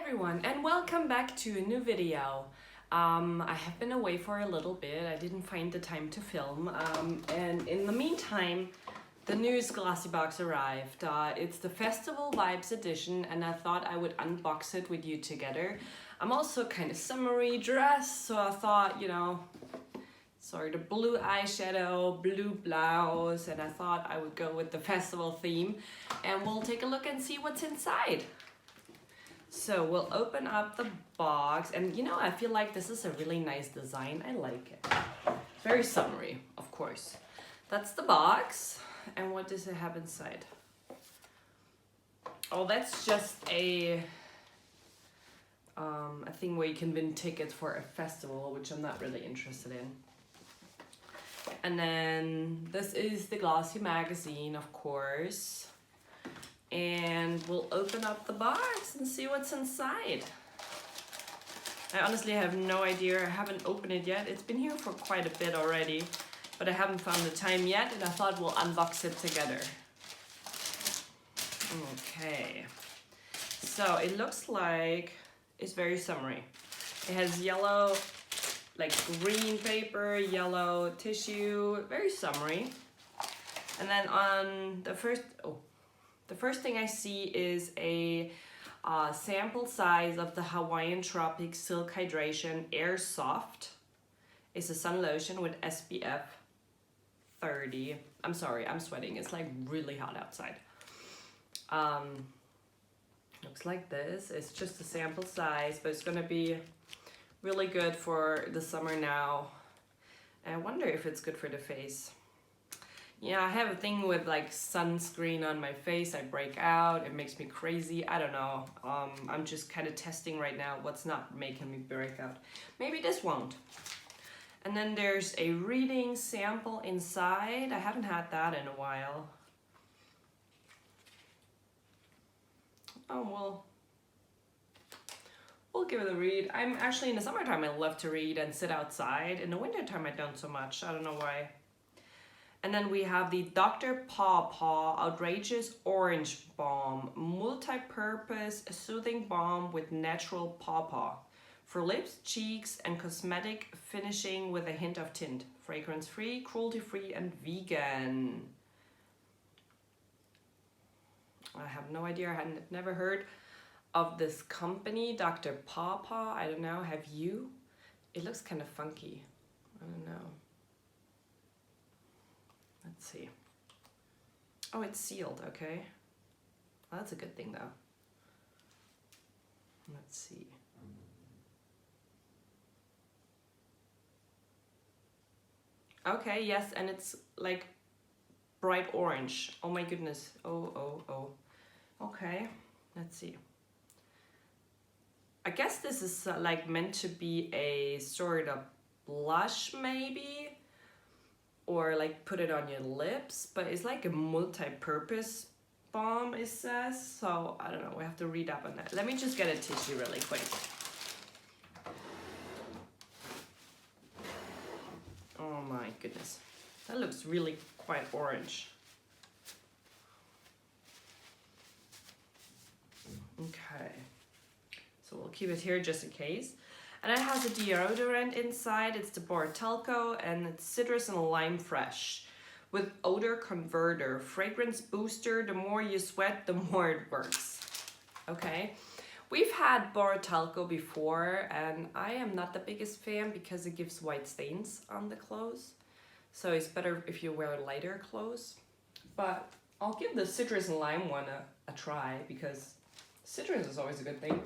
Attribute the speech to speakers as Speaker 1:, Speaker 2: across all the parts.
Speaker 1: everyone, and welcome back to a new video. I have been away for a little bit. I didn't find the time to film, and in the meantime the newest Glossybox arrived. It's the Festival Vibes edition, and I thought I would unbox it with you together. I'm also kind of summery dressed, so I thought, sorry, the blue eyeshadow, blue blouse, and I thought I would go with the festival theme, and we'll take a look and see what's inside. So we'll open up the box, and I feel like this is a really nice design. I like it. Very summery, of course. That's the box. And what does it have inside? Oh, that's just a thing where you can win tickets for a festival, which I'm not really interested in. And then this is the Glossy magazine, of course. And we'll open up the box and see what's inside. I honestly have no idea. I haven't opened it yet. It's been here for quite a bit already, but I haven't found the time yet, and I thought we'll unbox it together. Okay. So it looks like it's very summery. It has yellow, like green paper, yellow tissue, very summery. And then on the first thing I see is a sample size of the Hawaiian Tropic Silk Hydration Air Soft. It's a sun lotion with SPF 30. I'm sorry, I'm sweating. It's like really hot outside. Looks like this. It's just a sample size, but it's gonna be really good for the summer now. And I wonder if it's good for the face. Yeah, I have a thing with like sunscreen on my face. I break out. It makes me crazy. I don't know. I'm just kind of testing right now what's not making me break out. Maybe this won't. And then there's a reading sample inside. I haven't had that in a while. Oh, well, we'll give it a read. I'm actually in the summertime, I love to read and sit outside. In the wintertime, I don't so much. I don't know why. And then we have the Dr. Paw Outrageous Orange Balm, multi-purpose soothing balm with natural pawpaw for lips, cheeks, and cosmetic finishing with a hint of tint. Fragrance-free, cruelty-free, and vegan. I have no idea. I had never heard of this company, Dr. Paw. I don't know. Have you? It looks kind of funky. I don't know. Let's see. Oh, it's sealed, okay. Well, that's a good thing though. Let's see. Okay, yes, and it's like bright orange. Oh my goodness. Oh. Okay, let's see. I guess this is like meant to be a sort of blush maybe, or like put it on your lips, but it's like a multi-purpose balm, it says. So I don't know, we have to read up on that. Let me just get a tissue really quick. Oh my goodness, that looks really quite orange. Okay, so we'll keep it here just in case. And it has a deodorant inside. It's the Bortelco, and it's citrus and lime fresh with odor converter, fragrance booster. The more you sweat, the more it works. Okay, we've had Bortelco before, and I am not the biggest fan because it gives white stains on the clothes. So it's better if you wear lighter clothes. But I'll give the citrus and lime one a try, because citrus is always a good thing.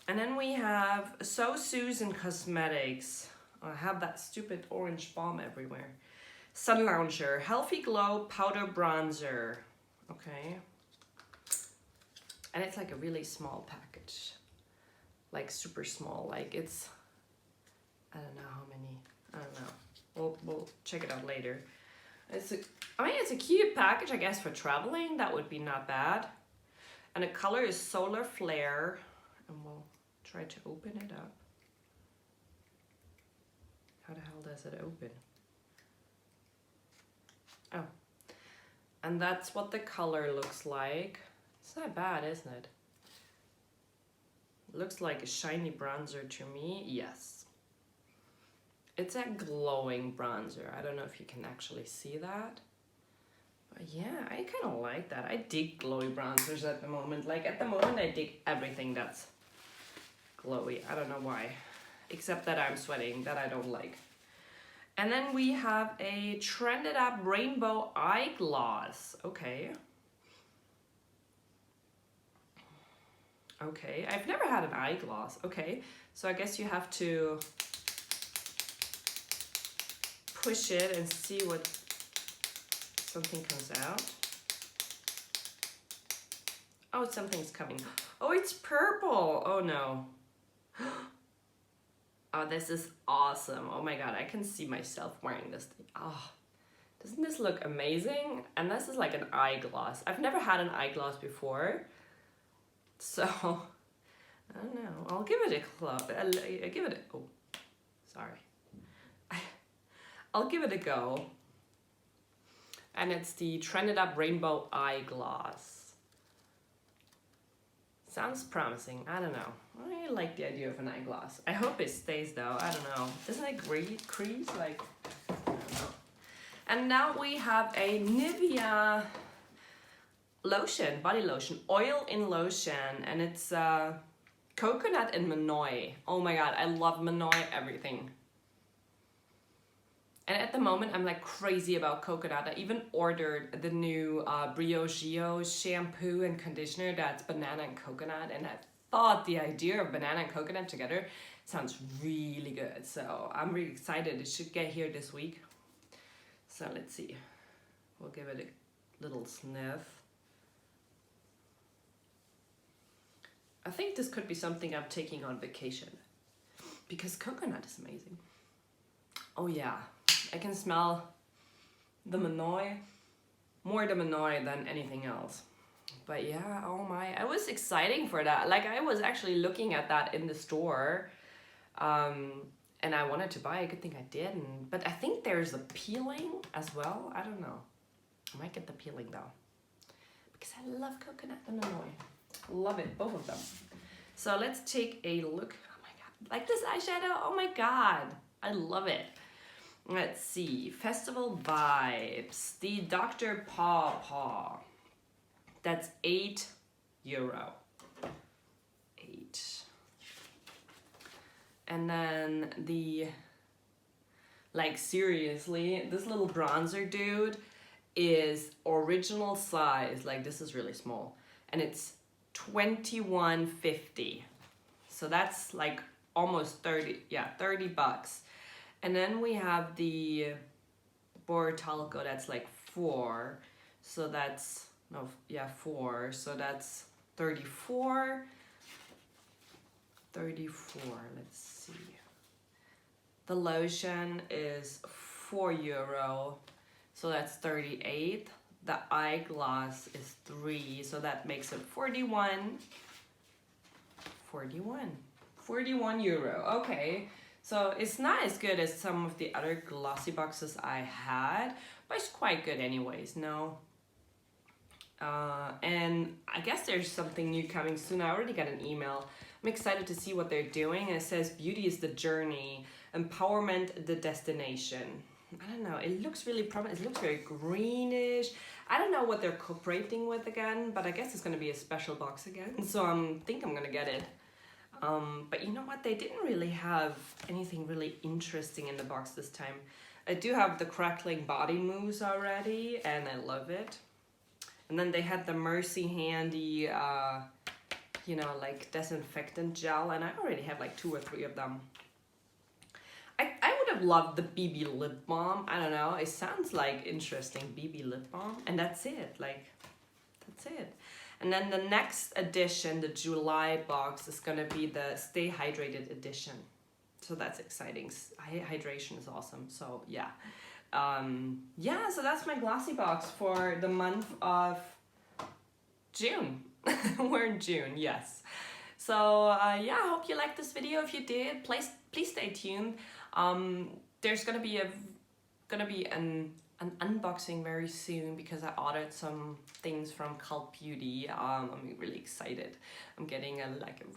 Speaker 1: And then we have So Susan Cosmetics. I have that stupid orange balm everywhere. Sun Lounger, Healthy Glow Powder Bronzer. Okay. And it's like a really small package. Like super small. Like it's, I don't know how many. I don't know. We'll check it out later. It's a cute package, I guess, for traveling. That would be not bad. And the color is Solar Flare. And we'll try to open it up. How the hell does it open? Oh. And that's what the color looks like. It's not bad, isn't it? Looks like a shiny bronzer to me. Yes. It's a glowing bronzer. I don't know if you can actually see that. But yeah, I kind of like that. I dig glowy bronzers at the moment. Like at the moment, I dig everything that's glowy. I don't know why. Except that I'm sweating, that I don't like. And then we have a trended up rainbow eye gloss. Okay. Okay, I've never had an eye gloss. Okay, so I guess you have to push it and see what something comes out. Oh, something's coming. Oh, it's purple. Oh no. Oh, this is awesome. Oh my god, I can see myself wearing this thing. Oh, doesn't this look amazing? And this is like an eye gloss. I've never had an eye gloss before. So, I don't know. I'll give it a close. I'll give it a, oh, sorry. I'll give it a go. And it's the Trended Up Rainbow Eye Gloss. Sounds promising. I don't know. I like the idea of an eye gloss. I hope it stays though. I don't know. Doesn't it crease? Like, I don't know. And now we have a Nivea lotion, body lotion, oil in lotion, and it's coconut and Manoi. Oh my god, I love Manoi everything. And at the moment, I'm like crazy about coconut. I even ordered the new Briogeo shampoo and conditioner that's banana and coconut. And I thought the idea of banana and coconut together sounds really good. So I'm really excited. It should get here this week. So let's see. We'll give it a little sniff. I think this could be something I'm taking on vacation. Because coconut is amazing. Oh yeah. I can smell the Manoi, more the Manoi than anything else. But yeah, oh my, I was exciting for that. Like I was actually looking at that in the store and I wanted to buy it. Good thing I didn't. But I think there's a peeling as well. I don't know. I might get the peeling though. Because I love coconut and Manoi. Love it, both of them. So let's take a look. Oh my god, like this eyeshadow, oh my god. I love it. Let's see, Festival Vibes, the Dr. Paw. That's €8. 8. And then the, like seriously, this little bronzer dude is original size. Like this is really small. And it's $21.50. So that's like almost 30, yeah, $30. And then we have the Boretalco, that's like 4. So that's, no, yeah, 4. So that's 34. 34, let's see. The lotion is €4. So that's 38. The eyeglass is 3. So that makes it 41. 41 euro, okay. So it's not as good as some of the other glossy boxes I had, but it's quite good anyways, no? And I guess there's something new coming soon. I already got an email. I'm excited to see what they're doing. It says beauty is the journey, empowerment the destination. I don't know, it looks really promising. It looks very greenish. I don't know what they're cooperating with again, but I guess it's gonna be a special box again. So I think I'm gonna get it. But you know what, they didn't really have anything really interesting in the box this time. I do have the crackling body mousse already, and I love it. And then they had the Mercy Handy, you know, like disinfectant gel, and I already have like 2 or 3 of them. I would have loved the BB lip balm. I don't know, it sounds like interesting, BB lip balm, and that's it, like, that's it. And then the next edition, the July box, is gonna be the Stay Hydrated edition. So that's exciting. Hydration is awesome, so yeah. Yeah, so that's my glossy box for the month of June. We're in June, yes. So yeah, I hope you liked this video. If you did, please stay tuned. There's gonna be an an unboxing very soon because I ordered some things from Cult Beauty. I'm really excited. I'm getting a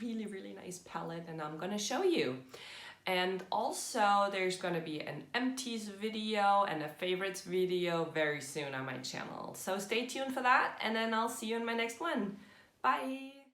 Speaker 1: really nice palette and I'm gonna show you. And also there's gonna be an empties video and a favorites video very soon on my channel. So stay tuned for that and then I'll see you in my next one. Bye!